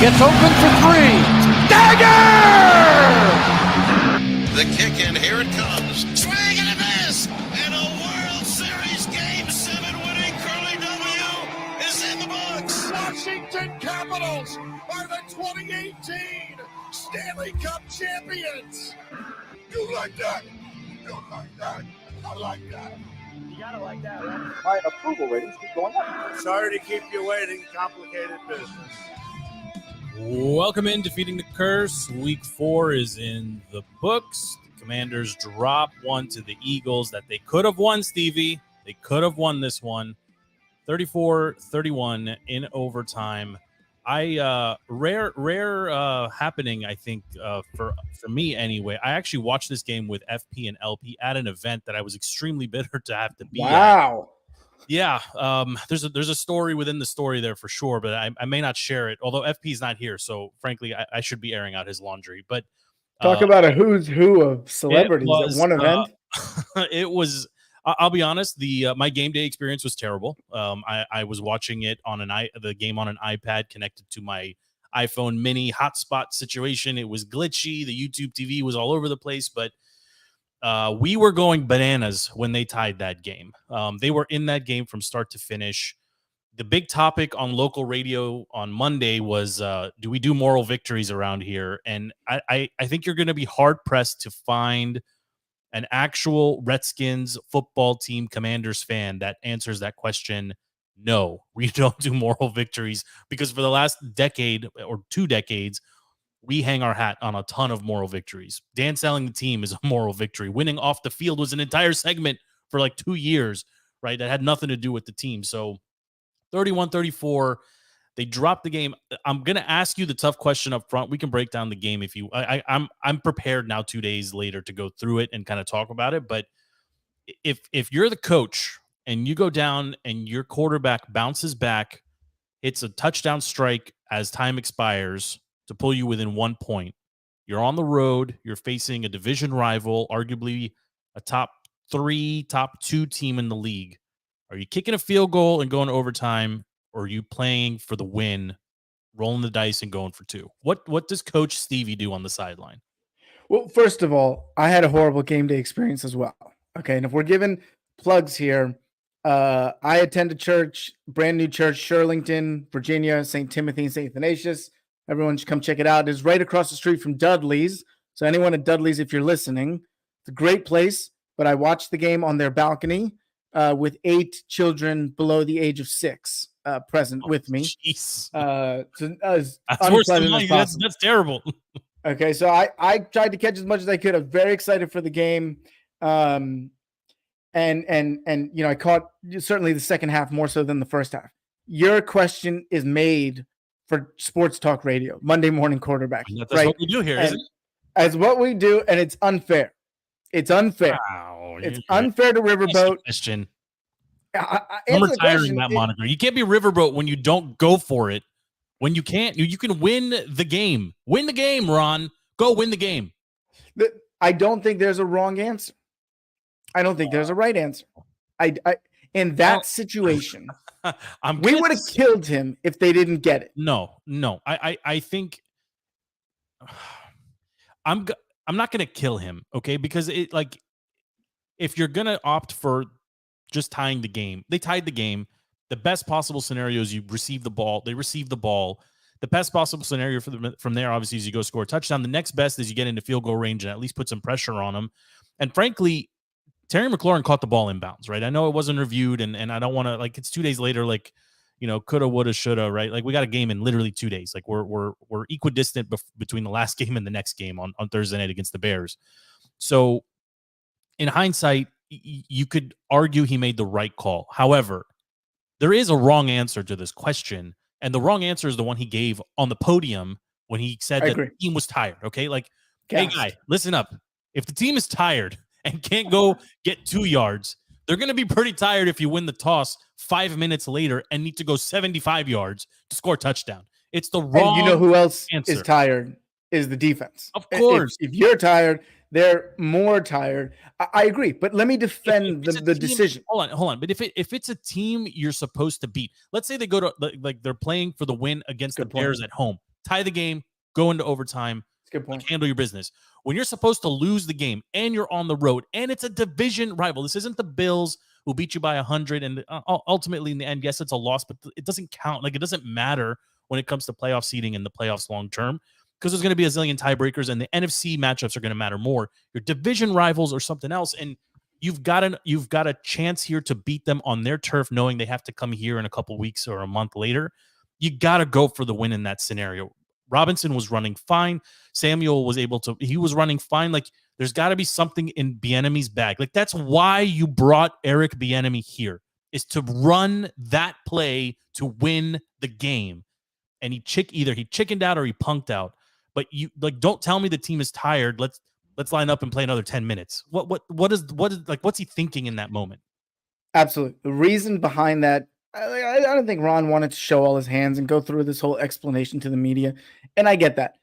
Gets open for three. Dagger! The kick, and here it comes. Swing and a miss! And a World Series Game 7 winning Curly W is in the books. Washington Capitals are the 2018 Stanley Cup champions. You like that? You like that? I like that. You gotta like that, right? My approval ratings keep going up. Sorry to keep you waiting. Complicated business. Welcome in Defeating the Curse. Week 4 is in the books. The Commanders drop one to the Eagles that they could have won, Stevie. They could have won this one. 34-31 in overtime. Rare happening, I think, for me anyway. I actually watched this game with FP and LP at an event that I was extremely bitter to have to be at. Yeah, there's a story within the story there for sure, but I may not share it, although FP's not here, so frankly, I should be airing out his laundry. But talk about a who's who of celebrities at one event. It was, I'll be honest, my game day experience was terrible. I was watching it on the game on an iPad connected to my iPhone mini hotspot situation. It was glitchy. The YouTube TV was all over the place, but we were going bananas when they tied that game. They were in that game from start to finish. The big topic on local radio on Monday was, do we do moral victories around here? And I think you're going to be hard-pressed to find an actual Redskins football team Commanders fan that answers that question. No, we don't do moral victories, because for the last decade or 2 decades, we hang our hat on a ton of moral victories. Dan selling the team is a moral victory. Winning off the field was an entire segment for like 2 years, right? That had nothing to do with the team. So 31-34, they dropped the game. I'm going to ask you the tough question up front. We can break down the game if you I'm prepared now 2 days later to go through it and kind of talk about it. But if you're the coach and you go down and your quarterback bounces back, hits a touchdown strike as time expires to pull you within 1 point, you're on the road, you're facing a division rival, arguably a top 3, top 2 team in the league. Are you kicking a field goal and going to overtime, or are you playing for the win, rolling the dice and going for 2? What does Coach Stevie do on the sideline? Well, first of all, I had a horrible game day experience as well. Okay, and if we're giving plugs here, I attend a church, brand new church, Shirlington, Virginia, St. Timothy and St. Athanasius. Everyone should come check it out. It's right across the street from Dudley's. So anyone at Dudley's, if you're listening, it's a great place. But I watched the game on their balcony with 8 children below the age of 6 present with me. Jeez. As that's worse than mine. That's terrible. Okay, so I tried to catch as much as I could. I was very excited for the game. And you know, I caught certainly the second half more so than the first half. Your question is made for sports talk radio, Monday morning quarterback. That's right? what we do here, isn't it? As what we do, and it's unfair. It's unfair. Wow, it's unfair to Riverboat. Question. I'm retiring that moniker. You can't be Riverboat when you don't go for it. When you can't, you can win the game. Win the game, Ron. Go win the game. I don't think there's a wrong answer. I don't think there's a right answer. In that situation, we would have killed him if they didn't get it. No. I think I'm not going to kill him, okay? Because if you're going to opt for just tying the game, they tied the game. The best possible scenario is you receive the ball. They receive the ball. The best possible scenario from there, obviously, is you go score a touchdown. The next best is you get into field goal range and at least put some pressure on them. And frankly, Terry McLaurin caught the ball inbounds, right? I know it wasn't reviewed, and I don't want to, it's 2 days later, coulda, woulda, shoulda, right? Like, we got a game in literally 2 days. Like, we're equidistant between the last game and the next game on Thursday night against the Bears. So, in hindsight, you could argue he made the right call. However, there is a wrong answer to this question, and the wrong answer is the one he gave on the podium when he said that the team was tired, okay? Like, hey, guy, listen up. If the team is tired and can't go get 2 yards, they're going to be pretty tired if you win the toss 5 minutes later and need to go 75 yards to score a touchdown. It's the wrong answer. And you know who else is tired is the defense. Of course. If you're tired, they're more tired. I agree, but let me defend the decision. Hold on. But if it's a team you're supposed to beat, let's say they go to, they're playing for the win against the Bears at home. tie the game, go into overtime, Good point. handle your business. When you're supposed to lose the game and you're on the road and it's a division rival, this isn't the Bills who beat you by 100. And ultimately in the end, yes, it's a loss, but it doesn't count. Like, it doesn't matter when it comes to playoff seeding and the playoffs long term, because there's going to be a zillion tiebreakers and the NFC matchups are going to matter more. Your division rivals or something else. And you've got a chance here to beat them on their turf, knowing they have to come here in a couple weeks or a month later. You got to go for the win in that scenario. Robinson was running fine. Samuel was he was running fine. Like, there's got to be something in Bieniemy's bag. Like, that's why you brought Eric Bieniemy here, is to run that play to win the game. And either he chickened out or he punked out. But you, like, don't tell me the team is tired. Let's line up and play another 10 minutes. What is what's he thinking in that moment? Absolutely. The reason behind that, I don't think Ron wanted to show all his hands and go through this whole explanation to the media. And I get that.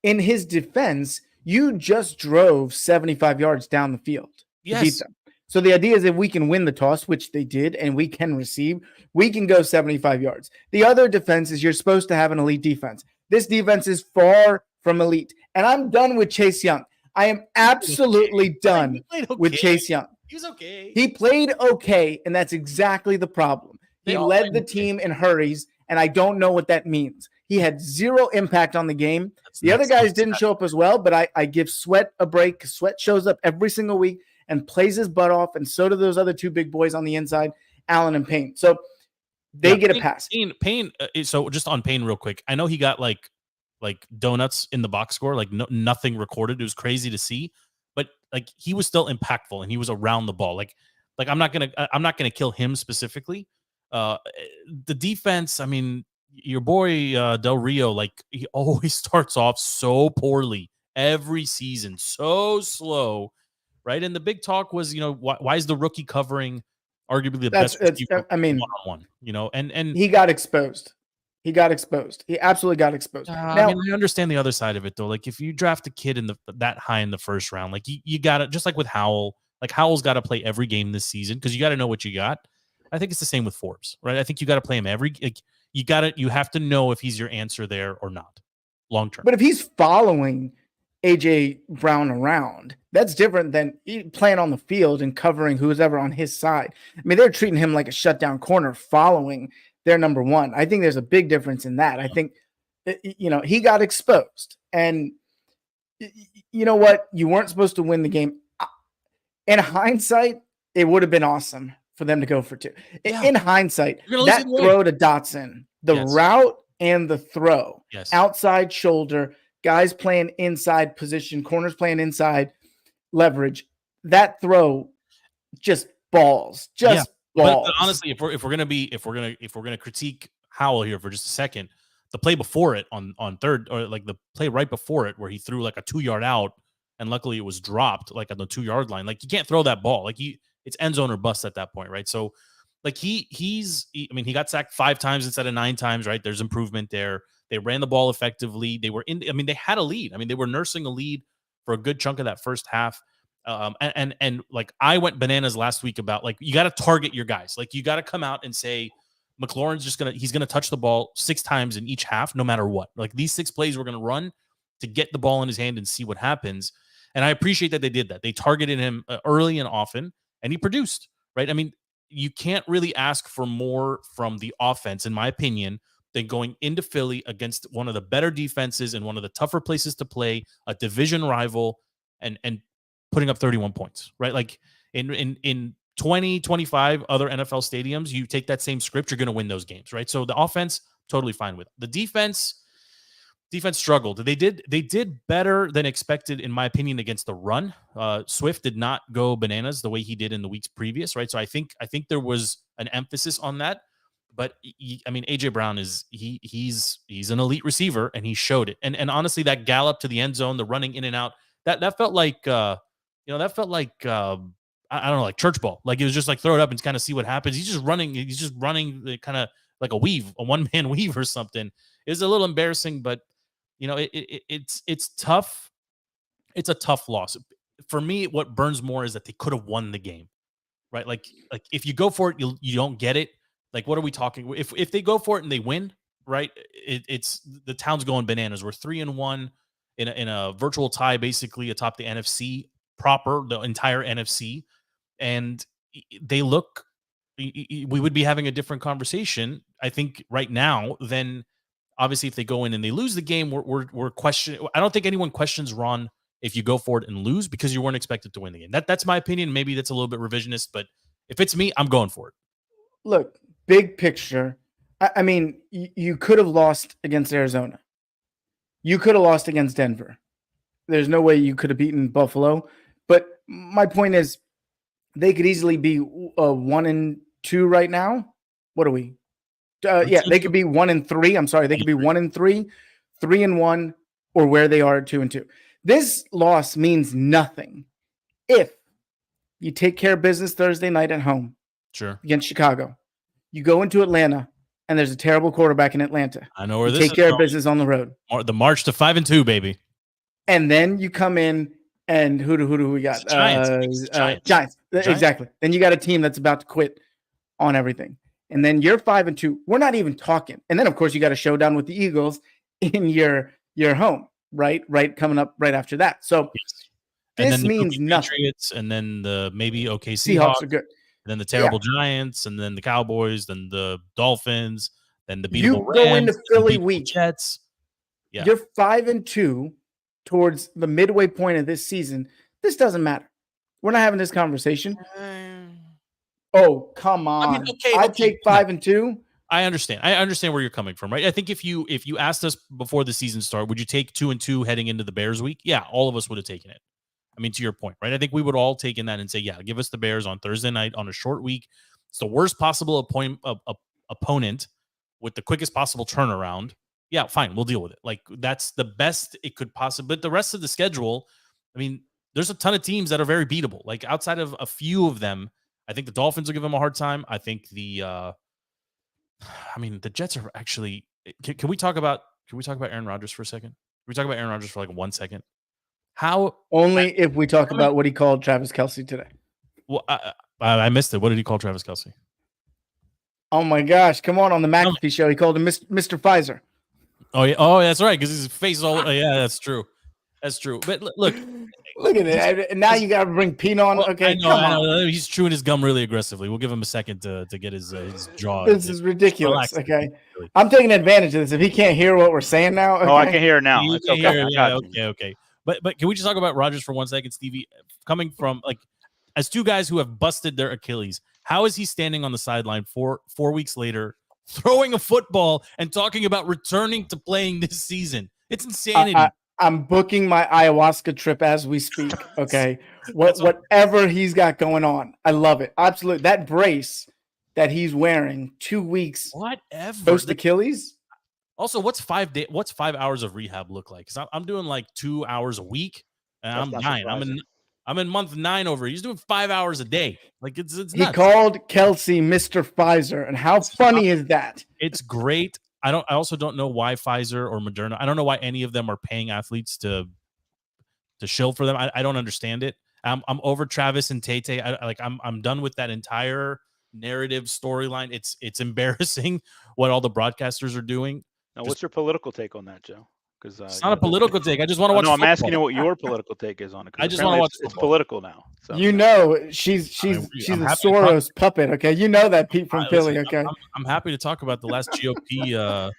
In his defense, you just drove 75 yards down the field to beat them. So the idea is, if we can win the toss, which they did, and we can receive, we can go 75 yards. The other defense is, you're supposed to have an elite defense. This defense is far from elite. And I'm done with Chase Young. I am absolutely done with Chase Young. He was okay. He played okay, and that's exactly the problem. He led the team in hurries, and I don't know what that means. He had zero impact on the game. The other guys didn't show up as well, but I give Sweat a break, because Sweat shows up every single week and plays his butt off, and so do those other two big boys on the inside, Allen and Payne. So they get a pass. Payne. So just on Payne real quick, I know he got like donuts in the box score, like nothing recorded. It was crazy to see. But like, he was still impactful and he was around the ball. Like I'm not gonna kill him specifically. The defense, I mean, your boy Del Rio, like, he always starts off so poorly every season, so slow, right? And the big talk was, why is the rookie covering arguably the best receiver one-on-one? And he got exposed. He absolutely got exposed. Now, I understand the other side of it, though. Like, if you draft a kid that high in the first round, like, you got to, just like with Howell, like, Howell's got to play every game this season, because you got to know what you got. I think it's the same with Forbes, right? I think you got to play him you have to know if he's your answer there or not long term. But if he's following AJ Brown around, that's different than playing on the field and covering who's ever on his side. I mean, they're treating him like a shutdown corner following their number one. I think there's a big difference in that. I think, he got exposed, and you know what? You weren't supposed to win the game. In hindsight, it would have been awesome for them to go for two. Yeah. In hindsight, that throw to Dotson, the route and the throw, outside shoulder, guys playing inside position, corners playing inside leverage, that throw, just balls, balls. But honestly, if we're gonna critique Howell here for just a second, the play before it on third, or like the play right before it, where he threw like a 2-yard out, and luckily it was dropped like on the 2-yard line. Like, you can't throw that ball. Like, it's end zone or bust at that point, right? So, like, he got sacked 5 times instead of 9 times, right? There's improvement there. They ran the ball effectively. They had a lead. I mean, they were nursing a lead for a good chunk of that first half. And like, I went bananas last week about, like, you got to target your guys. Like, you got to come out and say, McLaurin's he's going to touch the ball 6 times in each half, no matter what. Like, these 6 plays we're going to run to get the ball in his hand and see what happens. And I appreciate that they did that. They targeted him early and often, and he produced, right? I mean, you can't really ask for more from the offense, in my opinion, than going into Philly against one of the better defenses and one of the tougher places to play, a division rival, and putting up 31 points, right? Like, in 20, 25 other NFL stadiums, you take that same script, you're going to win those games, right? So the offense, totally fine with. The defense struggled. They did better than expected, in my opinion, against the run. Swift did not go bananas the way he did in the weeks previous, right? So I think there was an emphasis on that. But AJ Brown he's an elite receiver, and he showed it. And honestly, that gallop to the end zone, the running in and out, that felt like I don't know, like church ball. Like, it was just like, throw it up and kind of see what happens. He's just running kind of like a one-man weave or something. It's a little embarrassing, but it's tough. It's a tough loss. For me, what burns more is that they could have won the game, right? Like if you go for it, you don't get it. Like, what are we talking? If they go for it and they win, right? It's the town's going bananas. We're 3-1 in a virtual tie, basically atop the NFC proper, the entire NFC, and they look. We would be having a different conversation, I think, right now than obviously if they go in and they lose the game. We're questioning. I don't think anyone questions Ron if you go for it and lose because you weren't expected to win the game. That's my opinion. Maybe that's a little bit revisionist, but if it's me, I'm going for it. Look, big picture. I mean, you could have lost against Arizona. You could have lost against Denver. There's no way you could have beaten Buffalo. But my point is, they could easily be 1-2 right now. What are we? Yeah, they could be 1-3. I'm sorry, they could be 1-3, 3-1, or where they are at 2-2. This loss means nothing if you take care of business Thursday night at home. Sure. Against Chicago. You go into Atlanta, and there's a terrible quarterback in Atlanta. I know where you this take care of business on the road. The march to 5-2, baby. And then you come in, and who do we got? Giants. Giants. Exactly. Then you got a team that's about to quit on everything. And then you're 5-2. We're not even talking. And then, of course, you got a showdown with the Eagles in your home, right? Right, coming up right after that. So this means nothing. Patriots, and then the maybe OKC Seahawks are good. And then the terrible Giants, and then the Cowboys, then the Dolphins, then the beatable you Rams. Go into Philly week. Jets. Yeah. You're 5-2 towards the midway point of this season. This doesn't matter. We're not having this conversation. Oh, come on. I mean, okay, I'd take 5-2. I understand. I understand where you're coming from, right? I think if you asked us before the season started, would you take 2-2 heading into the Bears week? Yeah, all of us would have taken it. I mean, to your point, right? I think we would all take in that and say, yeah, give us the Bears on Thursday night on a short week. It's the worst possible opponent with the quickest possible turnaround. Yeah, fine, we'll deal with it. Like, that's the best it could possibly. But the rest of the schedule, I mean, there's a ton of teams that are very beatable. Like, outside of a few of them, I think the Dolphins will give them a hard time. I think the Jets are actually. Can we talk about Aaron Rodgers for a second? Can we talk about Aaron Rodgers for like 1 second? How only if we talk about what he called Travis Kelce today. Well, I missed it. What did he call Travis Kelce? Oh my gosh! Come on the McAfee show. He called him Mr. Pfizer. Oh yeah. Oh, that's right. Because his face is all. Yeah, that's true. That's true. But look at it. And now you got to bring Pete on. Well, okay, I know. He's chewing his gum really aggressively. We'll give him a second to get his jaw. This is ridiculous. Relax. Okay, I'm taking advantage of this. If he can't hear what we're saying now, okay? Oh, I can hear it now. It's okay. Hear it. Yeah, okay. But can we just talk about Rodgers for 1 second, Stevie? Coming from as two guys who have busted their Achilles, how is he standing on the sideline 4 weeks later, throwing a football and talking about returning to playing this season? It's insanity. I'm booking my ayahuasca trip as we speak. Okay, whatever he's got going on, I love it. Absolutely, that brace that he's wearing, 2 weeks, whatever. Post Achilles. Also, what's 5 hours of rehab look like? Because I'm doing like 2 hours a week, and I'm 9. I'm in month 9 over. He's doing 5 hours a day. Like it's nuts. He called Kelce Mr. Pfizer, and how funny is that? It's great. I also don't know why Pfizer or Moderna. I don't know why any of them are paying athletes to shill for them. I don't understand it. I'm over Travis and Tay. I'm done with that entire narrative storyline. It's embarrassing what all the broadcasters are doing. Now, what's your political take on that, Joe? Because it's not a political take. I just want to watch. No, I'm asking you what your political take is on it. I just want to watch. It's political now. So. She's a Soros puppet. Okay, you know that, Pete from Philly. Okay, I'm happy to talk about the last GOP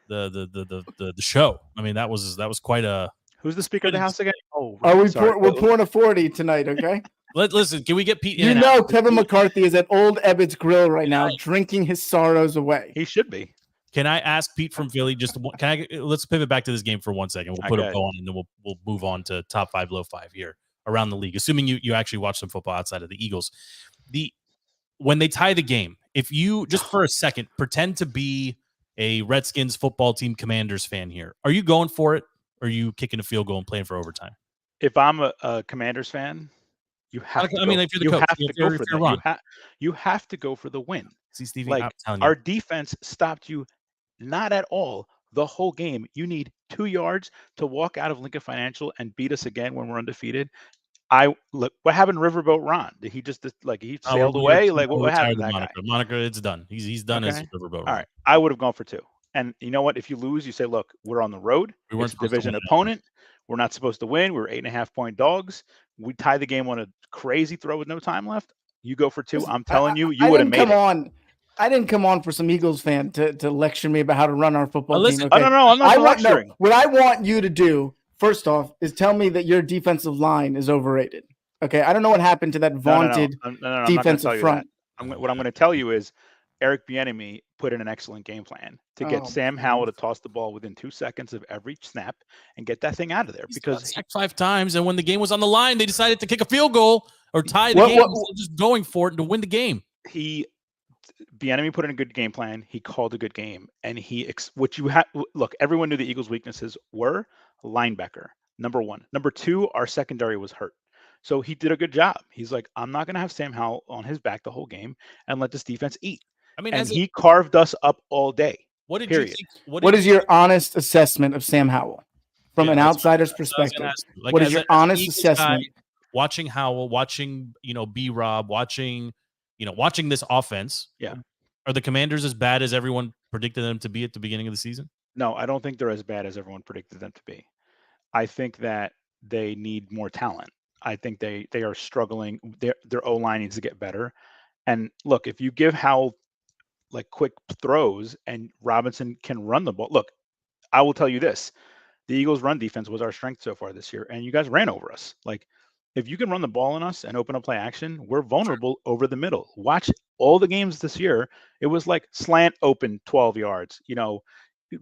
the show. I mean, that was quite a. Who's the Speaker of the House again? Oh, we're pouring a 40 tonight. Okay. Listen, can we get Pete? Kevin McCarthy is at Old Ebbitt's Grill right now, drinking his sorrows away. He should be. Can I ask Pete from Philly? Let's pivot back to this game for 1 second. We'll put a bow on, and then we'll move on to top 5, low 5 here around the league. Assuming you actually watch some football outside of the Eagles, when they tie the game, if you just for a second pretend to be a Redskins football team Commanders fan here, are you going for it? Or are you kicking a field goal and playing for overtime? If I'm a Commanders fan, you have to. If you're the coach, you have to go for the win. See, Stevie, our defense stopped you not at all the whole game. You need 2 yards to walk out of Lincoln Financial and beat us again when we're undefeated. Look, what happened to Riverboat Ron? Did he just he sailed away? What happened to that guy? Monica, it's done. He's done as Riverboat Ron. All right, I would have gone for 2. And you know what? If you lose, you say, look, we're on the road. We weren't It's a supposed to division win. opponent. We're not supposed to win. We're 8.5-point dogs. We tie the game on a crazy throw with no time left. You go for 2. Listen, I'm telling you, you I would have didn't made come it. on. I didn't come on for some Eagles fan to lecture me about how to run our football Listen, team. Okay? No, I'm not lecturing. What I want you to do, first off, is tell me that your defensive line is overrated. Okay, I don't know what happened to that vaunted I'm not gonna defensive tell you front. that. What I'm going to tell you is Eric Bieniemy put in an excellent game plan to get Sam Howell to toss the ball within 2 seconds of every snap and get that thing out of there. He's Because sacked 5 times, and when the game was on the line, they decided to kick a field goal or tie the game instead of just going for it to win the game. Bieniemy put in a good game plan. He called a good game, and look. Everyone knew the Eagles' weaknesses were linebacker, number 1. Number 2, our secondary was hurt. So he did a good job. He's like, I'm not going to have Sam Howell on his back the whole game and let this defense eat. I mean, and he carved us up all day. What did period. you think? What is your honest assessment of Sam Howell from an outsider's perspective? Like, what is your honest assessment? Watching Howell, watching B-Rob, watching this offense. Yeah. Are the Commanders as bad as everyone predicted them to be at the beginning of the season? No, I don't think they're as bad as everyone predicted them to be. I think that they need more talent. I think they are struggling. Their O-line needs to get better. And look, if you give Howell like quick throws and Robinson can run the ball. Look, I will tell you this. The Eagles' run defense was our strength so far this year, and you guys ran over us. Like, if you can run the ball on us and open up play action, we're vulnerable over the middle. Watch all the games this year. It was like slant open 12 yards,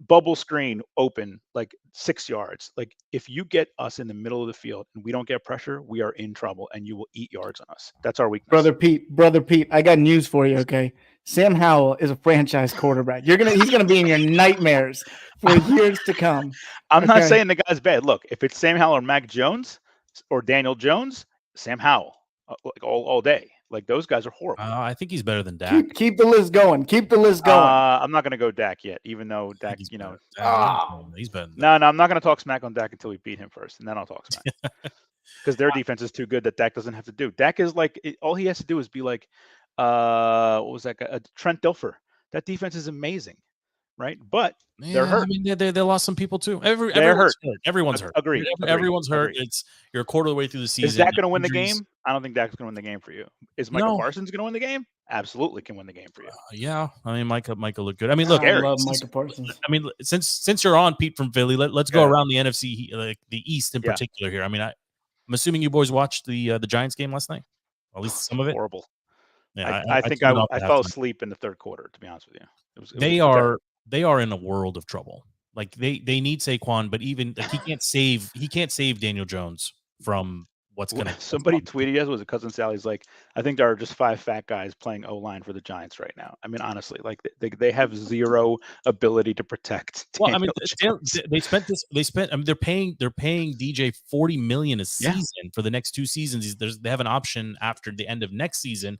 bubble screen open like 6 yards. Like, if you get us in the middle of the field and we don't get pressure, we are in trouble and you will eat yards on us. That's our weakness. Brother Pete, I got news for you, okay? Sam Howell is a franchise quarterback. He's gonna be in your nightmares for years to come. I'm not saying the guy's bad. Look, if it's Sam Howell or Mac Jones or Daniel Jones, Sam Howell, like all day. Like, those guys are horrible. I think he's better than Dak. Keep the list going. I'm not going to go Dak yet, even though Dak, he's better. He's better. No, I'm not going to talk smack on Dak until we beat him first, and then I'll talk smack. Because their defense is too good that Dak doesn't have to do. Dak is like, all he has to do is be like, what was that guy? Trent Dilfer. That defense is amazing, right? But they're hurt. I mean, they lost some people too. Everyone's hurt. Everyone's hurt. Agreed. Everyone's hurt. You're a quarter of the way through the season. Is Dak going to win the game? I don't think Dak's going to win the game for you. Is Michael Parsons going to win the game? Absolutely can win the game for you. Yeah. I mean, Micah looked good. I mean, look, I love Michael Parsons. I mean, since you're on, Pete from Philly, let's go around the NFC, like the East in particular here. I mean, I'm assuming you boys watched the Giants game last night. At least some of it. Horrible. Yeah, I think I fell asleep in the third quarter, to be honest with you. They are in a world of trouble. Like, they need Saquon, but even like, he can't save Daniel Jones from what's going to. Somebody tweeted yesterday, was it Cousin Sally's, like, I think there are just 5 fat guys playing O-line for the Giants right now. I mean, honestly, like, they have zero ability to protect. Well, Daniel Jones. They're paying DJ $40 million a season for the next 2 seasons. They have an option after the end of next season.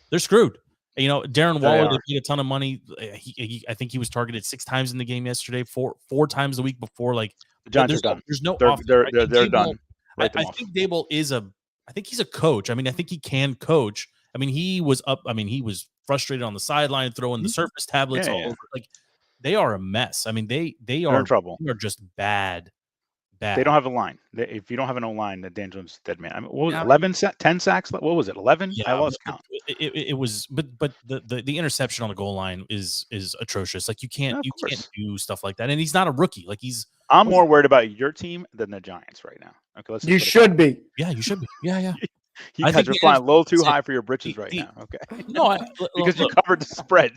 They're screwed. Darren Waller, they paid a ton of money. I think he was targeted 6 times in the game yesterday, four times the week before. Like, the Giants are done. There's no. They're done. I think Dable is I think he's a coach. I mean, I think he can coach. I mean, he was frustrated on the sideline, throwing the Surface tablets all over. Like, they are a mess. I mean, they are in trouble. They are just bad. They don't have a line. If you don't have an O-line, then Dan Jones is dead man. I mean, what was it, 11 10 sacks? What was it? 11? Yeah, I lost count. It was, but the interception on the goal line is atrocious. Like, you can't do stuff like that. And he's not a rookie. Like, I'm more worried about your team than the Giants right now. Okay, you should be. Yeah, you should be. Yeah. You guys are flying a little too high for your britches right now. Okay. No, because you covered the spread.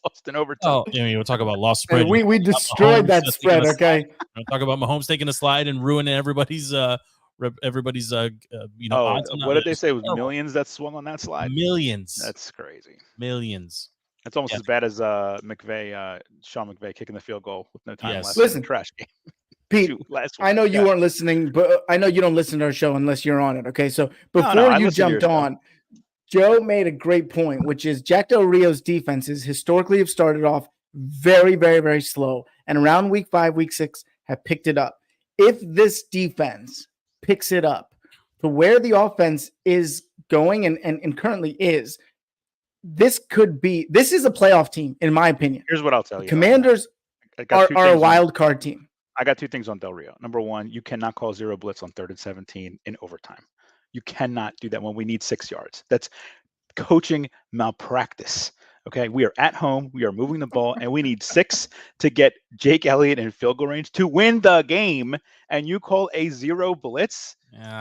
Lost in overtime. Oh, we'll talk about lost spread. We destroyed that spread. Okay. We'll talk about Mahomes taking a slide and ruining everybody's odds. What did they say? It was millions that swung on that slide? Millions. That's crazy. Millions. That's almost as bad as Sean McVay kicking the field goal with no time left. Listen, trash game. Pete, I know you weren't listening, but I know you don't listen to our show unless you're on it. Okay, so before you jumped on, Joe made a great point, which is Jack Del Rio's defenses historically have started off very, very, very slow, and around week 5, week 6 have picked it up. If this defense picks it up to where the offense is going and currently is, this is a playoff team, in my opinion. Here's what I'll tell you. Commanders. got two are a things wild card team. I got two things on Del Rio. Number one, you cannot call zero blitz on 3rd and 17 in overtime. You cannot do that when we need 6 yards. That's coaching malpractice. Okay, we are at home, we are moving the ball, and we need 6 to get Jake Elliott in field goal range to win the game. And you call a zero blitz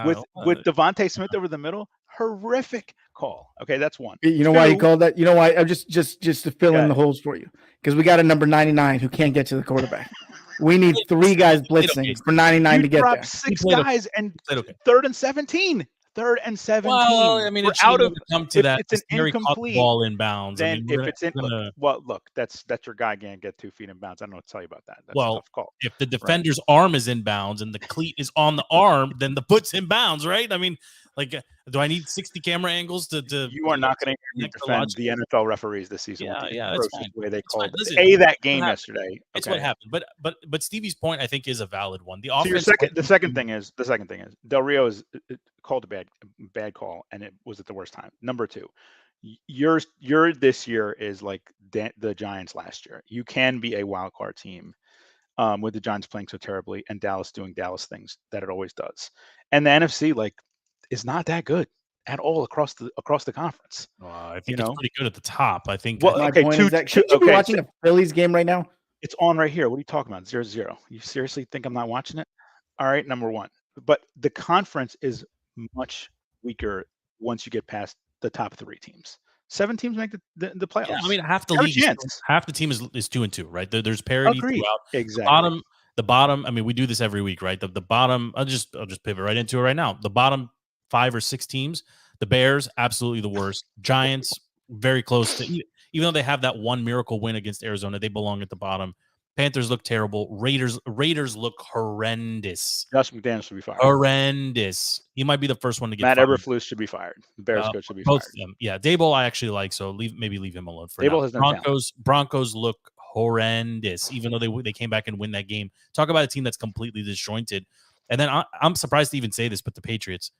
with Devontae Smith over the middle? Horrific call. Okay, that's one. You know why he called that? You know why? I'm just to fill in the holes for you, because we got a number 99 who can't get to the quarterback. We need 3 guys blitzing for 99 to get there. 6 guys and 3rd and 17. 3rd and 17. Well, I mean, we're out of come to that. It's an incomplete ball inbounds. Then I mean, if it's in, well, look, that's your guy can't get 2 feet in bounds. I don't know what to tell you about that. That's a tough call. If the defender's arm is in bounds and the cleat is on the arm, then the foot's in bounds, right? I mean, like, do I need 60 camera angles to you are not going to defend the NFL referees this season? That's fine. The way they called Listen, that game yesterday. It's what happened. But Stevie's point, I think, is a valid one. The offense. So the second thing is Del Rio is called a bad call, and it was at the worst time. Number 2, your this year is like the Giants last year. You can be a wild card team with the Giants playing so terribly and Dallas doing Dallas things that it always does. And the NFC is not that good at all across the conference. I think it's pretty good at the top. I think. Well, my point is that should you be watching a Phillies game right now? It's on right here. What are you talking about? 0-0. You seriously think I'm not watching it? All right, number 1. But the conference is much weaker once you get past the top 3 teams. 7 teams make the playoffs. Yeah, I mean, half the league, half the team is 2-2, right? There's parity throughout. Exactly. The bottom. I mean, we do this every week, right? The bottom. I'll just pivot right into it right now. The bottom 5 or 6 teams. The Bears, absolutely the worst. Giants, very close to. Even though they have that one miracle win against Arizona, they belong at the bottom. Panthers look terrible. Raiders look horrendous. Josh McDaniels should be fired. Horrendous. He might be the first one to get Matt fired. Eberflus should be fired. The Bears coach should be both fired. Of them. Yeah, Daboll I actually like, so maybe leave him alone for Daboll now. has no Broncos look horrendous, even though they came back and win that game. Talk about a team that's completely disjointed. And then I'm surprised to even say this, but the Patriots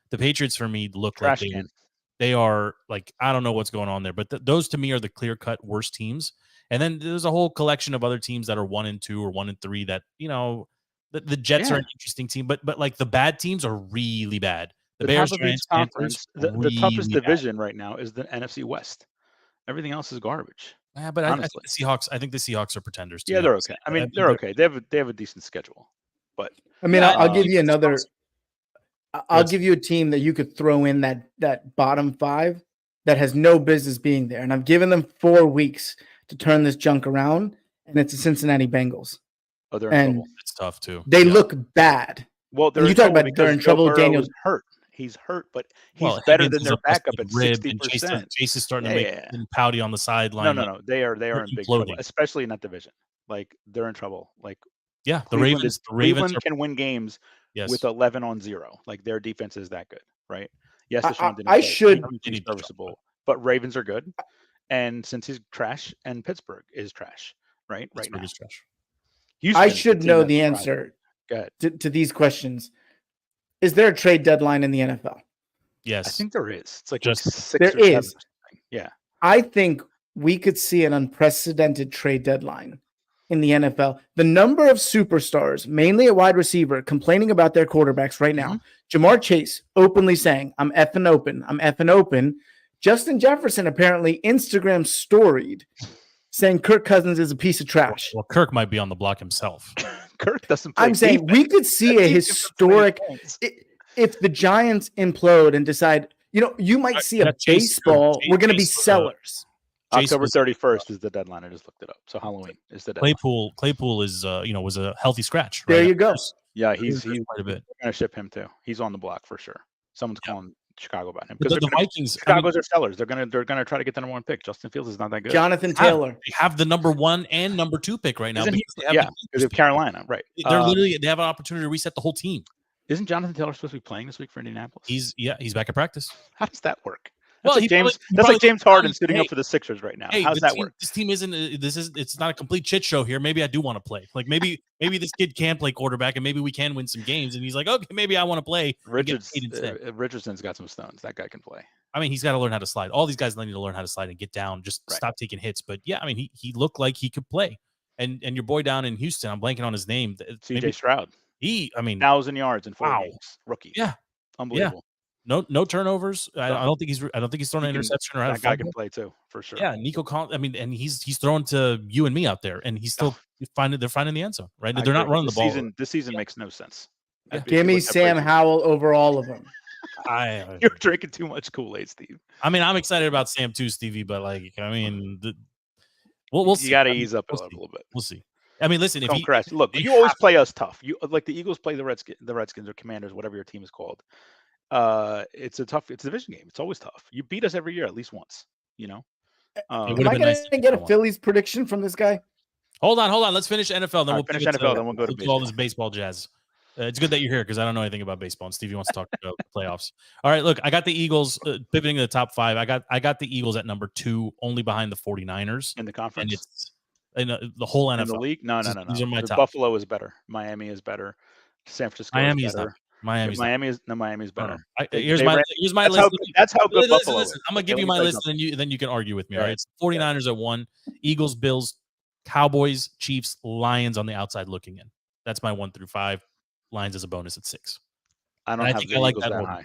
for me look Trash like can. they are like, I don't know what's going on there, but those to me are the clear-cut worst teams. And then there's a whole collection of other teams that are 1-2 or 1-3 that, the Jets are an interesting team, but like the bad teams are really bad. The Bears, Giants, Conference, the toughest division right now is the NFC West. Everything else is garbage. Yeah, but I think the Seahawks are pretenders too. Yeah, they're okay. I mean, they're okay. They have a decent schedule. But I mean, I'll give you another. I'll give you a team that you could throw in that bottom 5 that has no business being there, and I've given them 4 weeks to turn this junk around, and it's the Cincinnati Bengals. Oh, they're in trouble. It's tough too. They look bad. Well, you talk about they're in trouble. Daniel's hurt. He's hurt, but he's better than their backup at 60%. Chase is starting to make him pouty on the sideline. No. They are in big trouble, especially in that division. Like they're in trouble. Like the Cleveland Ravens can win games with 11-0. Like their defense is that good, right? Yes, Deshaun didn't. I should be serviceable, but Ravens are good. And since he's trash, and Pittsburgh is trash, right? Right now, is trash. I should know the answer to these questions. Is there a trade deadline in the NFL? Yes, I think there is. It's like just 6 there or 7 is. Or something. Yeah, I think we could see an unprecedented trade deadline in the NFL. The number of superstars, mainly at wide receiver, complaining about their quarterbacks right now. Jamar Chase openly saying, "I'm effing open. I'm effing open." Justin Jefferson apparently Instagram storied saying Kirk Cousins is a piece of trash. Well, Kirk might be on the block himself. Kirk doesn't play I'm saying we could see a historic if the Giants implode and decide, you might see a baseball. We're going to be sellers. October 31st is the deadline. I just looked it up. So Halloween is the deadline. Claypool is was a healthy scratch. Right? There you go. Yeah, he's quite a bit. Going to ship him too. He's on the block for sure. Someone's calling Chicago about him because the Vikings, Chicago's are sellers. They're gonna try to get the number 1 pick. Justin Fields is not that good. Jonathan Taylor. They have the number 1 and number 2 pick right now. Because of Carolina, right? They have an opportunity to reset the whole team. Isn't Jonathan Taylor supposed to be playing this week for Indianapolis? He's back at practice. How does that work? That's like James Harden suiting up for the Sixers right now. How does that work? This team it's not a complete shit show here. Maybe I do want to play. Like maybe this kid can play quarterback and maybe we can win some games. And he's like, okay, maybe I want to play. Richardson's got some stones. That guy can play. I mean, he's got to learn how to slide. All these guys need to learn how to slide and get down. Just stop taking hits. But yeah, I mean, he looked like he could play. and your boy down in Houston, I'm blanking on his name. CJ Stroud. I mean, 1,000 yards in 4 wow. games. Rookie. Yeah. Unbelievable. No turnovers. I don't think he's thrown an interception or had a That guy fumble. can play too, for sure. Yeah, Nico Collins. I mean, and he's throwing to you and me out there, and he's still they're finding the end zone, right? They're not running the ball. This season makes no sense. Yeah. Give me Sam Howell over all of them. You're drinking too much Kool-Aid, Steve. I mean, I'm excited about Sam too, Stevie, but like, I mean, we'll see. You got to ease up a little bit. We'll see. I mean, listen, Don't crash. Look, you always play us tough. You like the Eagles play the Redskins or Commanders, whatever your team is called. It's a division game. It's always tough. You beat us every year at least once. You know. Am I going to get a Phillies prediction from this guy? Hold on. Let's finish NFL. Then we'll finish NFL. Then we'll go to all this baseball jazz. It's good that you're here because I don't know anything about baseball. And Stevie wants to talk about the playoffs. All right, look, I got the Eagles pivoting to the top 5. I got the Eagles at number 2, only behind the 49ers in the conference. And it's in the whole NFL. In the league? No. These are my top. Buffalo is better. Miami is better. San Francisco is better. Miami's better. Here's my list. That's how good Buffalo is. I'm gonna give you my list, and then you can argue with me. All right, it's 49ers at 1, Eagles, Bills, Cowboys, Chiefs, Lions on the outside looking in. That's my 1 through 5. Lions as a bonus at 6. I think I like that high.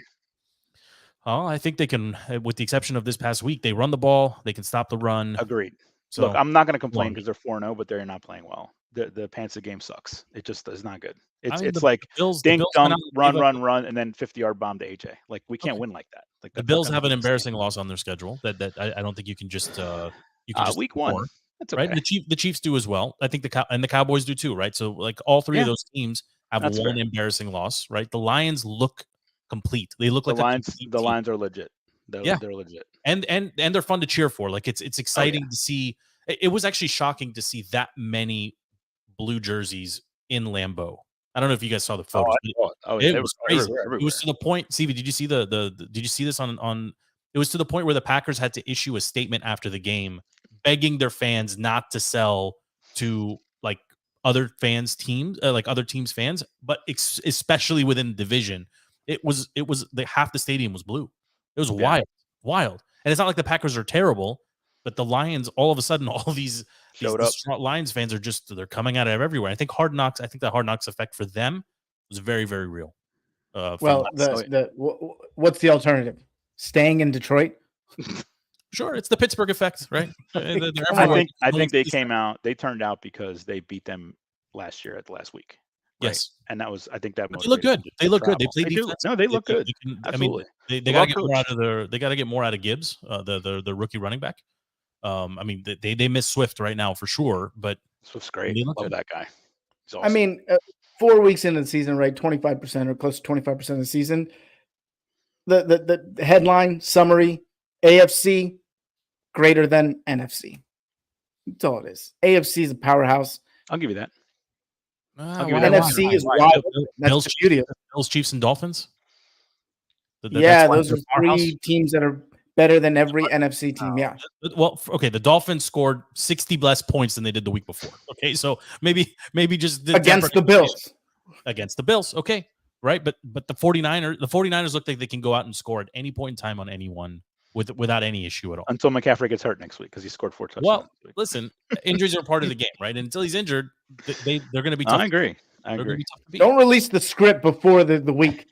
Oh, I think they can, with the exception of this past week, they run the ball. They can stop the run. Agreed. So, look, I'm not going to complain because they're 4-0, but they're not playing well. The Panther game sucks. It just is not good. It's like ding dong, run, and then 50-yard bomb to AJ. Like we can't win like that. Like the Bills have an embarrassing loss on their schedule that I don't think you can just week 1. That's okay. Right. The Chiefs do as well. I think the Cowboys do too. Right. So like all 3 of those teams have one embarrassing loss. Right. The Lions look complete. They look like the Lions are legit. They're legit. And they're fun to cheer for. Like it's exciting to see. It was actually shocking to see that many blue jerseys in Lambeau. I don't know if you guys saw the photos. It was crazy. It was to the point. Stevie, did you see did you see this on? It was to the point where the Packers had to issue a statement after the game, begging their fans not to sell to like other fans' teams, like other teams' fans, but especially within the division. It was half the stadium was blue. It was wild. And it's not like the Packers are terrible, but the Lions, all of a sudden, all these Lions fans are they're coming out of everywhere. I think the Hard Knocks effect for them was very, very real. Well, what's the alternative? Staying in Detroit? Sure, it's the Pittsburgh effect, right? I think they came out. They turned out because they beat them last year at the last week. Right? Yes, and that was. I think that. They look good. They look good. They play defense. No, they look good. Absolutely. I mean, they got to get more out of They got to get more out of Gibbs, the rookie running back. I mean, they miss Swift right now for sure, but Swift's great. Love that guy. Awesome. I mean, 4 weeks into the season, right? 25% or close to 25% of the season. The headline summary: AFC greater than NFC. That's all it is. AFC is a powerhouse. I'll give you that. NFC is wild. That's the beauty of it. Bills, Chiefs, and Dolphins. Those are 3 teams that are better than every NFC team. Yeah. Well, okay. The Dolphins scored 60 less points than they did the week before. Okay, so maybe just against the Bills. Against the Bills, okay, right? But the 49ers look like they can go out and score at any point in time on anyone without any issue at all. Until McCaffrey gets hurt next week because he scored 4 touchdowns. Well, listen, injuries are part of the game, right? And until he's injured, they're going to be tough. I agree. Don't release the script before the week.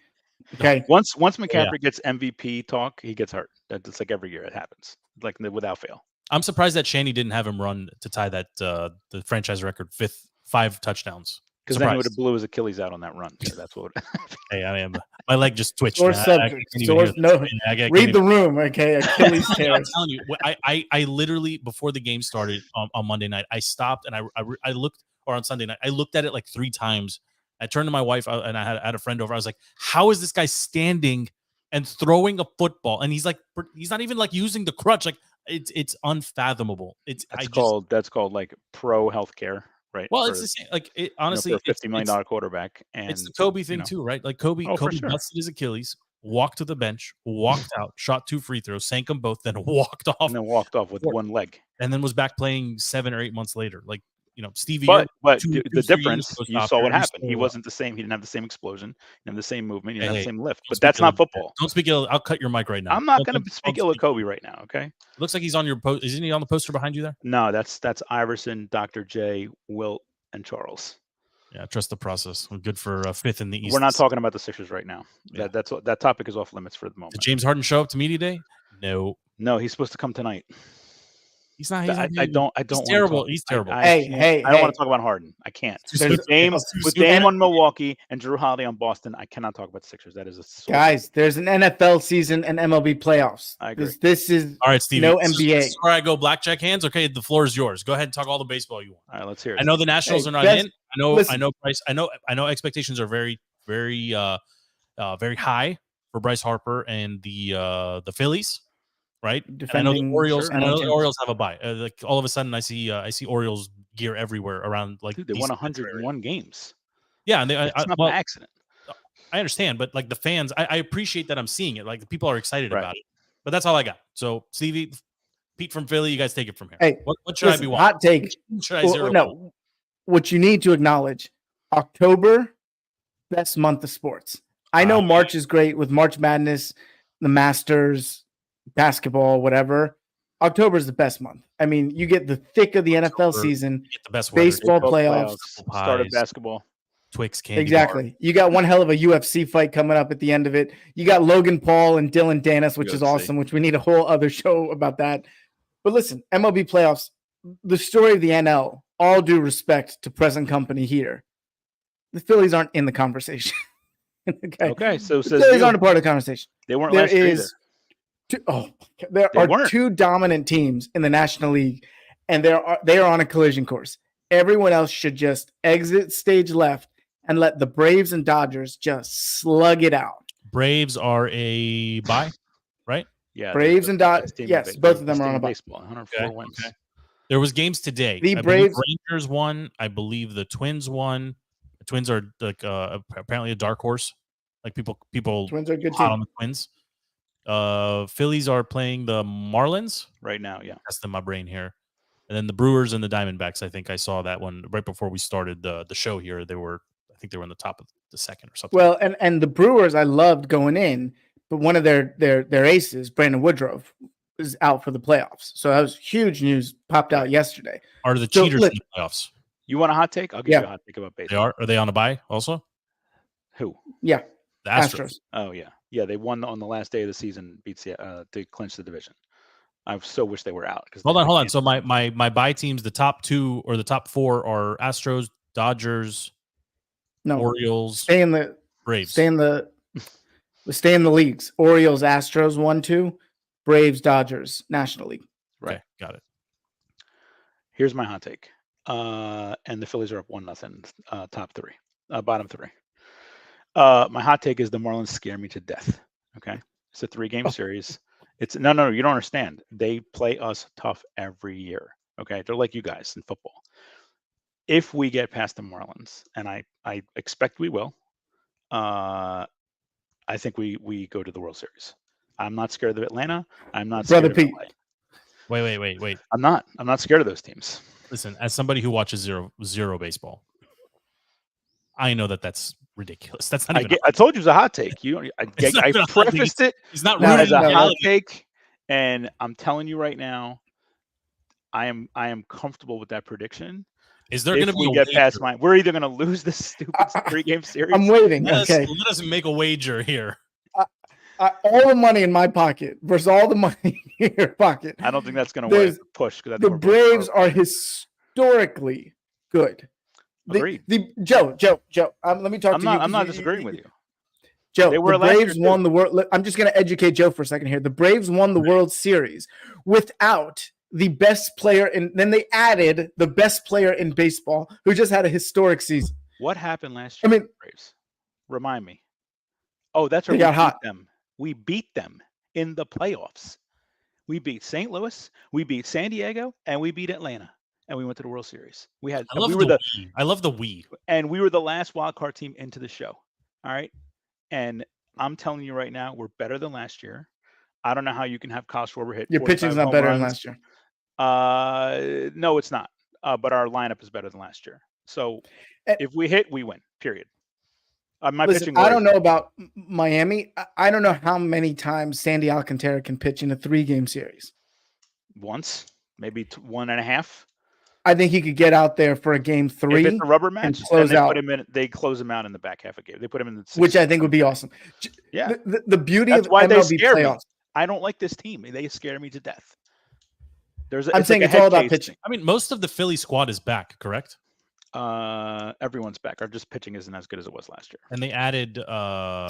Okay. Once McCaffrey gets MVP talk, he gets hurt. That's like every year it happens, like without fail. I'm surprised that Shanny didn't have him run to tie that the franchise record 5 touchtouchdowns. Because then he would have blew his Achilles out on that run. So that's what. Hey, I mean, my leg just twitched. Read the room, okay? Achilles tear. I'm telling you, I literally before the game started on Monday night, I stopped and I looked, or on Sunday night, I looked at it like 3 times. I turned to my wife and I had a friend over. I was like, "How is this guy standing and throwing a football?" And he's not even like using the crutch. Like it's unfathomable. That's called like pro healthcare. Right. Well, it's the same. Like honestly, for a $50 million quarterterback, and it's the Kobe thing too, right? Like Kobe busted his Achilles, walked to the bench, walked out, shot 2 free throws, sank them both, then walked off, with one leg, and then was back playing 7 or 8 months later. Like Stevie. But two, the 3 years difference, ago you stopped saw there, what and happened. He still, wasn't the same. He didn't have the same explosion. He didn't have the same movement. He didn't have hey, the same lift. don't But speak that's ill not of- football. Don't speak ill. I'll cut your mic right now. I'm not going Don't to speak ill of Kobe right now. Okay. It looks like he's on your post. Isn't he on the poster behind you there? No, that's Iverson, Dr. J, Wilt, and Charles. Yeah, trust the process. We're good for 5th in the East. We're not talking about the Sixers right now. Yeah. That topic is off limits for the moment. Did James Harden show up to media day? No, No, he's supposed to come tonight. he's not. I don't. He's terrible. He's terrible. Hey, I don't want to talk about Harden. I can't. With Dame on Milwaukee and Drew Holiday on Boston, I cannot talk about the Sixers. That is a guys. There's an NFL season and MLB playoffs. I agree. This is all right, Steve. no This NBA. is where I go blackjack hands. Okay, the floor is yours. Go ahead and talk all the baseball you want. All right, let's hear it. I know the Nationals are not guys, in. I know. listen. I know. Bryce. I know. Expectations are very, very, very high for Bryce Harper and the Phillies, right? And I know the Defending Orioles. sure, And I know the champions. Orioles have a bye. Like all of a sudden, I see Orioles gear everywhere around. Like Dude, they won 101 games. Yeah, and It's not well, by accident. I understand, but like the fans, I appreciate that I'm seeing it. Like the people are excited Right. about it. But that's all I got. So Stevie, Pete from Philly, you guys take it from here. Hey, what should listen, I be watching? hot take. Should I Well, zero? no, what you need to acknowledge: October, best month of sports. I know March is great with March Madness, the Masters, basketball, whatever. October is the best month. I mean, you get the thick of the NFL season, Get the best weather. baseball playoffs. Start of pies, basketball. Twix candy Exactly. You got one hell of a UFC fight coming up at the end of it. You got Logan Paul and Dylan Dennis, which is UFC. awesome, which we need a whole other show about that. But listen, MLB playoffs, the story of the NL, all due respect to present company here. The Phillies aren't in the conversation. Okay, so the says Phillies you. aren't a part of the conversation. They weren't There last year either. is there They are weren't. two dominant teams in the National League, and they are on a collision course. Everyone else should just exit stage left and let the Braves and Dodgers just slug it out. Braves are a bye, right? Yeah, Braves and Dodgers. best team in Yes, baseball. both of them Best are team on in a bye. baseball. 104 Okay, wins. okay. There was games today. The I believe Braves- Rangers won. I believe the Twins won. The Twins are like apparently a dark horse. Like people Twins are a good hot team. on the Twins. Phillies are playing the Marlins. Right now, yeah. That's in my brain here. And then the Brewers and the Diamondbacks. I think I saw that one right before we started the show here. I think they were in the top of the second or something. Well, and the Brewers I loved going in, but one of their aces, Brandon Woodruff, is out for the playoffs. So that was huge news. Popped out yesterday. Are the So, cheaters look- in the playoffs? You want a hot take? I'll give Yeah. you a hot take about They baseball. are. Are they on a bye also? Who? Yeah, The Astros. Astros. Oh yeah, yeah. They won on the last day of the season, beats to clinch the division. I so wish they were out. Hold on. So my bye teams, the top 2 or the top 4 are Astros, Dodgers, No, Orioles, stay in the Braves. stay in the leagues. Orioles, Astros, 1-2. Braves, Dodgers, National League. Right. Okay, got it. Here's my hot take. And the Phillies are up 1-0. Top 3, bottom 3. My hot take is the Marlins scare me to death. Okay, it's a 3-game series. It's no, you don't understand. They play us tough every year. Okay, they're like you guys in football. If we get past the Marlins, and I expect we will, I think we go to the World Series. I'm not scared of Atlanta. I'm not scared Brother of Pete. LA. Wait. I'm not scared of those teams. Listen, as somebody who watches zero baseball, I know that's ridiculous. That's not even. I told you it was a hot take. I It's not even a hot take. prefaced it He's not No, rooted as a in hot reality. take, and I'm telling you right now, I am comfortable with that prediction. Is there going to If be we a get past wager? we're either going to lose this stupid 3-game series. I'm waiting. Let Okay, us make a wager here. all the money in my pocket versus all the money in your pocket. I don't think that's going to There's- push because The Braves are historically good. Agreed. Joe. Let me talk I'm to you. not. I'm not disagreeing with you. Joe, They were the last year, Braves too. won the world. I'm just going to educate Joe for a second here. The Braves won the World Series without the best player, and then they added the best player in baseball, who just had a historic season. What happened last I year? mean- with the Braves? Remind me. Oh, that's They right. got hot. Them. We beat them in the playoffs. We beat St. Louis, we beat San Diego, and we beat Atlanta, and we went to the World Series. We had. I love we were the we. I love the we. and we were the last wild card team into the show. All right. And I'm telling you right now, we're better than last year. I don't know how you can have Kyle Schwarber hit. Your 45 pitching's not home better than runs. last year. No, it's not. but our lineup is better than last year. So Eh, if we hit, we win. Period. My Listen, pitching. I don't know about Miami. I don't know how many times Sandy Alcantara can pitch in a 3-game series. Once, maybe 1.5. I think he could get out there for a game 3 If it's a rubber match, and then close they out. put him in. They close him out in the back half of the game. They put him in the sixth, Which I think would be awesome. Yeah, The beauty that's of why they MLB scare me. playoffs. I don't like this team. They scare me to death. I'm saying it's all about pitching. I mean, most of the Philly squad is back, correct? Everyone's back. Our just pitching isn't as good as it was last year. And they added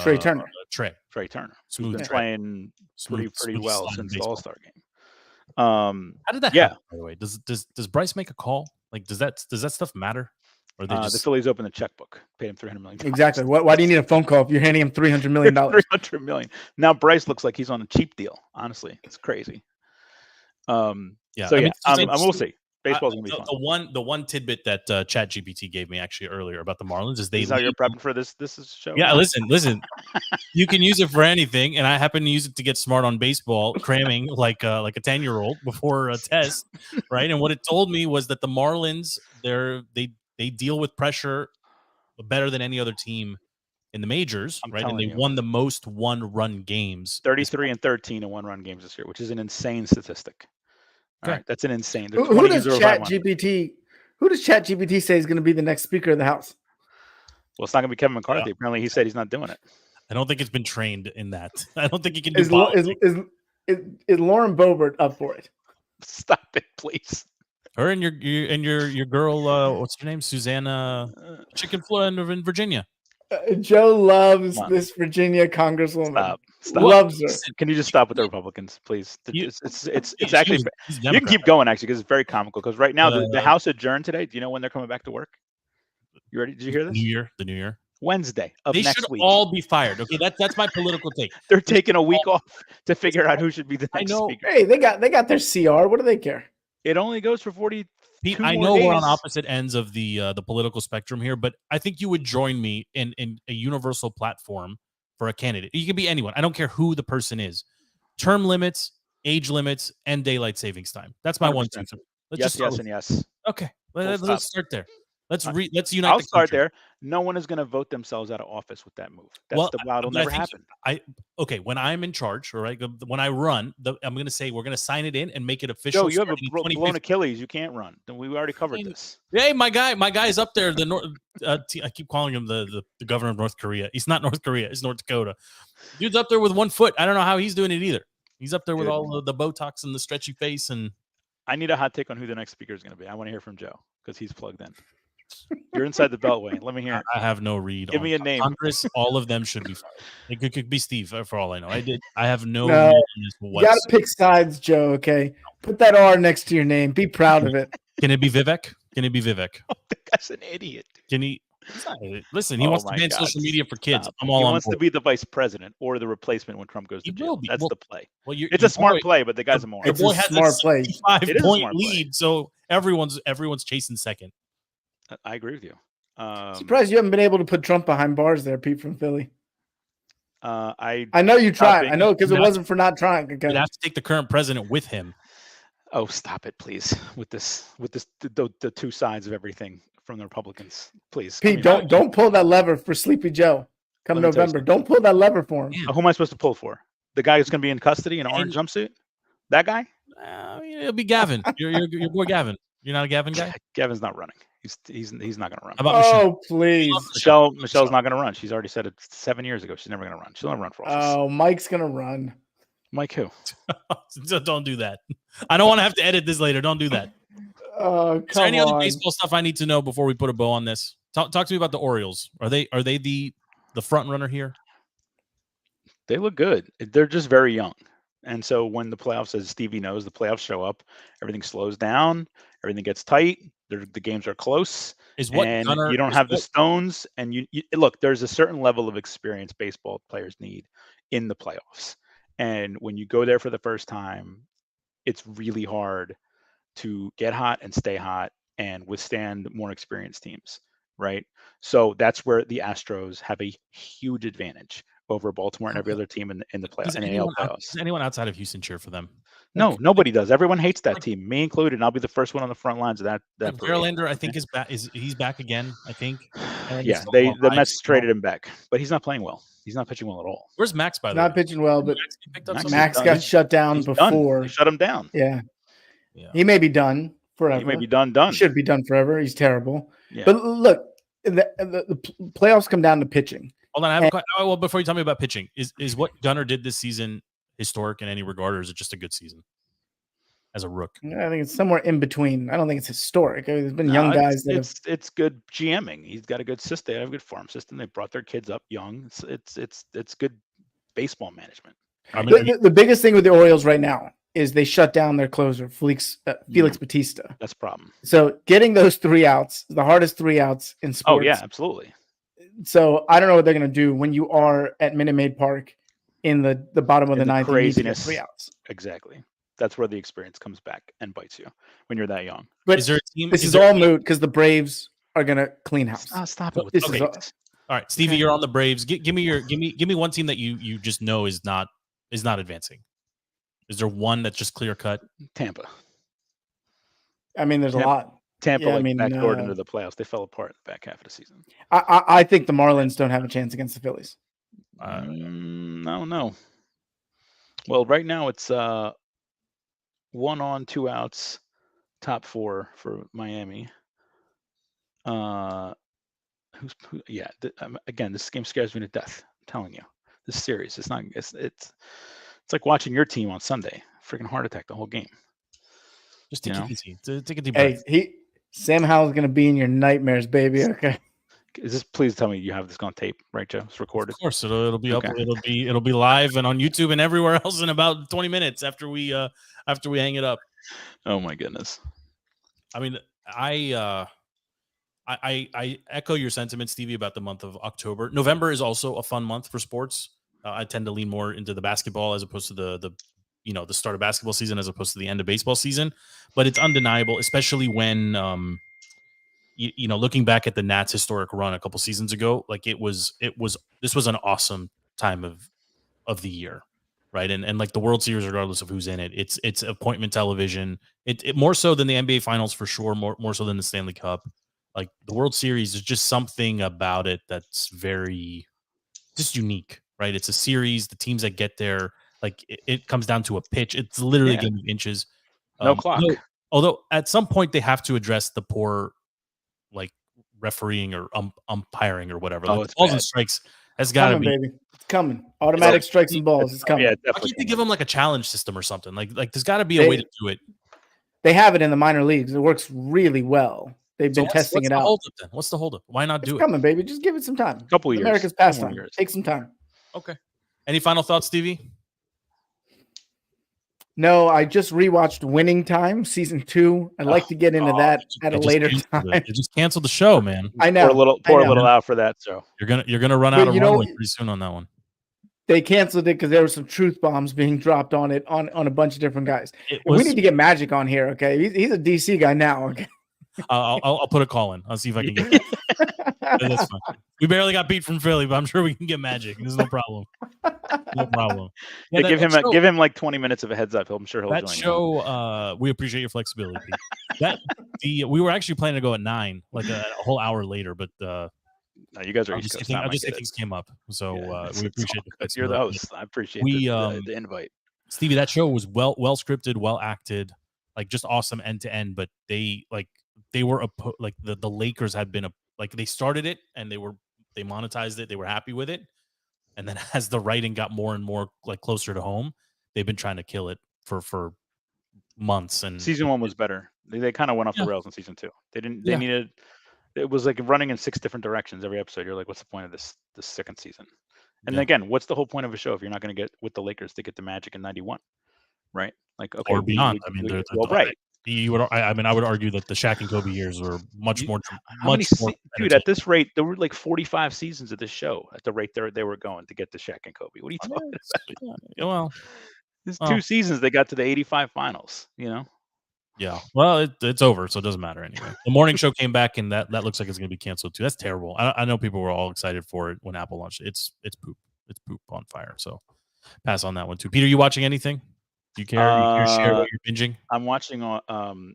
Trey Turner. Trey Turner, Smooth who's been Trey. playing pretty Smooth well slide since the baseball. All-Star game. How did that Yeah. happen, by the way? Does Bryce make a call? Like, does that stuff matter? Or they The just Phillies opened the checkbook, paid him $300 million. Exactly. Why do you need a phone call if you're handing him $300 million? $300 million. Now Bryce looks like he's on a cheap deal. Honestly, it's crazy. yeah. So I yeah, mean, we'll see. Baseball's gonna be fun. the one tidbit that ChatGPT gave me actually earlier about the Marlins is they This is how you're prepping for this show. Yeah, listen. You can use it for anything, and I happen to use it to get smart on baseball, cramming like a 10-year-old before a test, right? And what it told me was that the Marlins, they deal with pressure better than any other team in the majors, I'm right? And telling they you. won the most one-run games. 33 and 13 in one-run games this year, which is an insane statistic. All Okay. right, that's an insane. Who does ChatGPT say is going to be the next Speaker of the House? Well, it's not going to be Kevin McCarthy. Apparently, he said he's not doing it. I don't think it's been trained in that. I don't think he can do Is Lauren Boebert up for it? Stop it, please. Her and your girl, what's her name? Susanna Chickenfoot in Virginia. Joe loves this Virginia Congresswoman. Stop. Loves her. Can you just stop with the Republicans, please? It's actually He's you can Democrat. keep going actually because it's very comical. Because right now the House adjourned today. Do you know when they're coming back to work? You ready? Did you hear this? The New Year. Wednesday of They next should week. all be fired. Okay, that's my political take. They're taking a week off to figure out who should be the next speaker. Hey, they got their CR. What do they care? It only goes for 42 Pete, more I know we're on days. opposite ends of the political spectrum here, but I think you would join me in a universal platform for a candidate. You can be anyone. I don't care who the person is. Term limits, age limits, and daylight savings time. That's my 1, 2, 3. Yes. Okay, let's start there. Let's unite. I'll the start country. there. No one is going to vote themselves out of office with that move. It'll never happen. Okay, when I'm in charge, all right, when I run, I'm going to say we're going to sign it in and make it official. Joe, you have a starting in blown Achilles. You can't run. We already covered this. Hey, my guy's up there. I keep calling him the governor of North Korea. He's not North Korea. It's North Dakota. Dude's up there with 1 foot. I don't know how he's doing it either. He's up there with all the Botox and the stretchy face. And I need a hot take on who the next speaker is going to be. I want to hear from Joe because he's plugged in. You're inside the Beltway. Let me hear it. I have no read. Give me a name. Congress, all of them should be fired. It could be Steve for all I know. I have no. No, read on this you got to pick sides, Joe. Okay, put that R next to your name. Be proud of it. Can it be Vivek? The guy's an idiot. Can he? Listen, he wants to ban social media for kids. Stop. I'm all he on wants board. to be the vice president or the replacement when Trump goes to He jail. will be. That's Well, the play. Well, It's a smart play, but the guy's a moron. The boy a has smart play. It is a 5-point smart play. lead, so everyone's chasing second. I agree with you. Surprised you haven't been able to put Trump behind bars there, Pete from Philly. I know you tried. being- I know because it No. wasn't for not trying. Okay. You'd have to take the current president with him. Oh, stop it, please! With the two sides of everything from the Republicans, please. Pete, don't pull that lever for Sleepy Joe. Come Let me tell you November, don't pull that lever for him. Who am I supposed to pull for? The guy who's going to be in custody in an orange jumpsuit? That guy? It'll be Gavin. Your boy Gavin. You're not a Gavin guy? Gavin's not running. He's not going to run. How about Michelle? Oh, please. Michelle's not going to run. She's already said it 7 years ago. She's never going to run. She'll never run for office. Oh, Mike's going to run. Mike who? Don't do that. I don't want to have to edit this later. Don't do that. Oh, Is there come any other on. baseball stuff I need to know before we put a bow on this? Talk to me about the Orioles. Are they the front runner here? They look good. They're just very young. And so when the playoffs, as Stevie knows, the playoffs show up, everything slows down, everything gets tight. The games are close. And you don't have the stones. And you look, there's a certain level of experience baseball players need in the playoffs. And when you go there for the first time, it's really hard to get hot and stay hot and withstand more experienced teams, right? So that's where the Astros have a huge advantage over Baltimore and every other team in the Does AL playoffs. does anyone outside of Houston cheer for them? No, nobody does. Everyone hates that team, me included. And I'll be the first one on the front lines of that. Like parade. Verlander, I think, is back. He's back again? I think. And Yeah, he's the alive Mets still. traded him back, but he's not playing well. He's not pitching well at all. Where's Max, by the Not way? pitching well, but Max picked up Max something? Max done. got shut down He's done. before. They shut him down. Yeah. Yeah. He may be done forever. He may be done. He should be done forever. He's terrible. Yeah. But look, the playoffs come down to pitching. Hold on, I have a question. Oh, well, before you tell me about pitching, is what Gunnar did this season historic in any regard, or is it just a good season as a rook? I think it's somewhere in between. I don't think it's historic. I mean, there's been young guys that have. It's good GMing. He's got a good system. They have a good farm system. They brought their kids up young. It's good baseball management. I mean, The biggest thing with the Orioles right now is they shut down their closer, Felix Bautista. That's a problem. So getting those 3 outs, the hardest 3 outs in sports. Oh yeah, absolutely. So I don't know what they're going to do when you are at Minute Maid Park in the bottom of the ninth. Craziness. You need to get 3 outs. Exactly. That's where the experience comes back and bites you when you're that young. But is there a team? this is all moot because the Braves are going to clean house. Stop it with This the is Braves. All right, Stevie, you're on the Braves. Give me one team that you just know is not advancing. Is there one that's just clear cut? Tampa. I mean, there's a lot. Tampa Yeah, I mean, backdoored into the playoffs. They fell apart in the back half of the season. I think the Marlins don't have a chance against the Phillies. No. Well, right now it's 1 on, 2 outs, top 4 for Miami. Again, this game scares me to death. I'm telling you, this series. It's not. It's like watching your team on Sunday. Freaking heart attack the whole game. Just take it easy. Take a deep breath. Hey, Sam Howell's going to be in your nightmares, baby. Okay. Please tell me you have this on tape, right, Joe? It's recorded. Of course, it'll be Okay. up. It'll be live and on YouTube and everywhere else in about 20 minutes after we hang it up. Oh my goodness. I mean, I echo your sentiment, Stevie, about the month of October. November is also a fun month for sports. I tend to lean more into the basketball as opposed to the start of basketball season as opposed to the end of baseball season. But it's undeniable, especially when looking back at the Nats' historic run a couple seasons ago, like this was an awesome time of the year, right? And like the World Series, regardless of who's in it, it's appointment television. It more so than the NBA Finals for sure, more so than the Stanley Cup. Like the World Series is just something about it that's very just unique, right? It's a series. The teams that get there, like it comes down to a pitch. It's literally a game of inches. No clock. Although at some point they have to address the poor, like refereeing or umpiring or whatever. Oh, Like, it's balls bad. and strikes has got to be. Baby. It's coming. Automatic strikes and balls. It's coming. Yeah, Why definitely. can't they give them like a challenge system or something? Like there's got to be a way to do it. They have it in the minor leagues. It works really well. They've been testing it out. What's the holdup? Why not do It's coming, baby. Just give it some time. Couple years. America's Couple pastime. years. Take some time. it? Okay. Any final thoughts, Stevie? No, I just rewatched Winning Time season 2. I'd like to get into that at a later time. They just canceled the show, man. I know. Pour a little out for that, Joe. You're gonna run out of runway pretty soon on that one. They canceled it because there were some truth bombs being dropped on it on a bunch of different guys. We need to get Magic on here, okay? He's a DC guy now, okay? I'll put a call in. I'll see if I can get that. That's fine. We barely got beat from Philly, but I'm sure we can get Magic. There's no problem. No problem. Yeah, give him like 20 minutes of a heads up. I'm sure he'll that join. Show, we appreciate your flexibility, Pete. We were actually planning to go at 9, like a whole hour later, but No, you guys are I East Coast. just think things came up, so we appreciate the flexibility. You're the host. I appreciate the invite. Stevie, that show was well scripted, well acted, like just awesome end to end. But they were like the Lakers had been they started it and they monetized it. They were happy with it. And then as the writing got more and more like closer to home, they've been trying to kill it for months. And season 1 was better. They kind of went off the rails in season 2. They needed. It was like running in 6 different directions every episode. You're like, what's the point of this second season? And again, what's the whole point of a show if you're not going to get with the Lakers to get the Magic in '91, right? Like, okay, or beyond. Right. I would argue that the Shaq and Kobe years were much more. Dude, at this rate, there were like 45 seasons of this show at the rate they were going to get to Shaq and Kobe. What are you talking about? Well, there's 2 seasons they got to the 85 finals. Yeah. Well, it's over, so it doesn't matter anyway. The morning show came back, and that looks like it's going to be canceled too. That's terrible. I know people were all excited for it when Apple launched it. It's poop. It's poop on fire. So pass on that one too. Peter, you watching anything? Do you care? You care share what you're binging? I'm watching the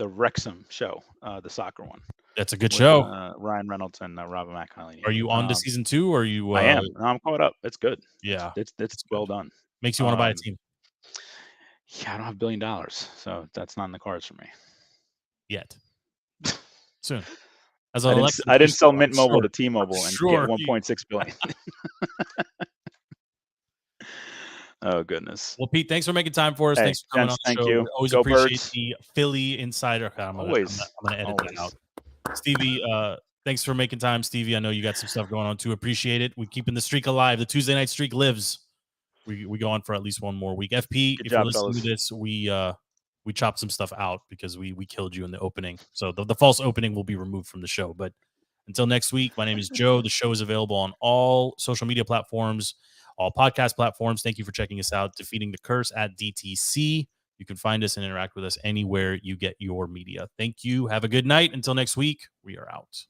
Wrexham show, the soccer one. That's a good with, show. Ryan Reynolds and Robin McConaughey. Are you on to season 2? Or are you? I am. No, I'm caught up. It's good. Yeah, it's well done. Makes you want to buy a team. Yeah, I don't have $1 billion, so that's not in the cards for me yet. Soon. As I didn't sell Mint Mobile to T-Mobile and get 1.6 billion. Oh goodness. Well, Pete, thanks for making time for us. Thanks for coming on the show. You. We always Go appreciate Birds. the Philly insider. I'm gonna edit that out. Stevie, thanks for making time, Stevie. I know you got some stuff going on too. Appreciate it. We're keeping the streak alive. The Tuesday night streak lives. We go on for at least one more week. FP, if you're listening to this, we chopped some stuff out because we killed you in the opening. So the false opening will be removed from the show. But until next week, my name is Joe. The show is available on all social media platforms, all podcast platforms. Thank you for checking us out. Defeating the Curse at DTC. You can find us and interact with us anywhere you get your media. Thank you. Have a good night. Until next week, we are out.